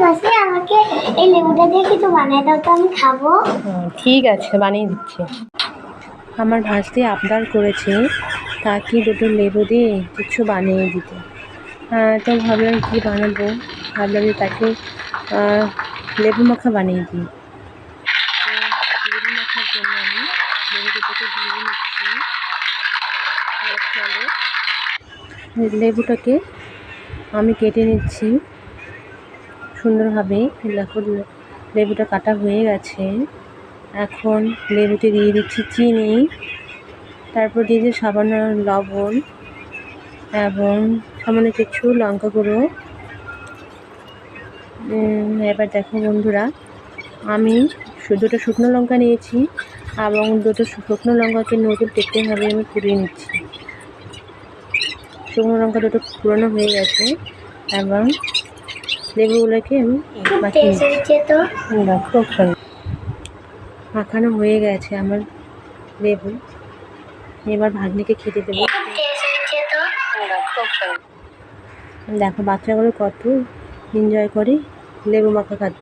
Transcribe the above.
মাসি আমাকে এই লেবুটা দিয়ে কিছু বানিয়ে দাও তো, আমি খাবো। ঠিক আছে, বানিয়ে দিচ্ছি। আমার ভাসতে আবদার করেছে তাকে দুটো লেবু দিয়ে কিছু বানিয়ে দিতে। তো ভাবলাম কি বানাবো, ভাবলাম যে তাকে লেবু মাখা বানিয়ে দিই। তো লেবু মাখার জন্য আমি লেবু দুটোকে ধুয়ে নিচ্ছি। চলো, লেবুটাকে আমি কেটে নিচ্ছি সুন্দরভাবে। দেখো লেবুটা কাটা হয়ে গেছে। এখন লেবুতে দিয়ে দিচ্ছি চিনি, তারপর দিয়ে দিচ্ছি সামান্য লবণ এবং সামান্য কিছু লঙ্কা গুঁড়ো। এবার দেখো বন্ধুরা, আমি দুটো শুকনো লঙ্কা নিয়েছি এবং দুটো শুকনো লঙ্কাকে নতুন তেঁতুলভাবে আমি পুড়িয়ে নিচ্ছি। শুকনো লঙ্কা দুটো পুরোনো হয়ে গেছে এবং লেবুগুলোকে আমি মাখিয়ে নিচ্ছি। খুব সুন্দর মাখানো হয়ে গেছে আমার লেবু। এবার ভাগ্নিকে খেতে দেবো। দেখো বাচ্চাগুলো কত এনজয় করে লেবু মাখা খাচ্ছে।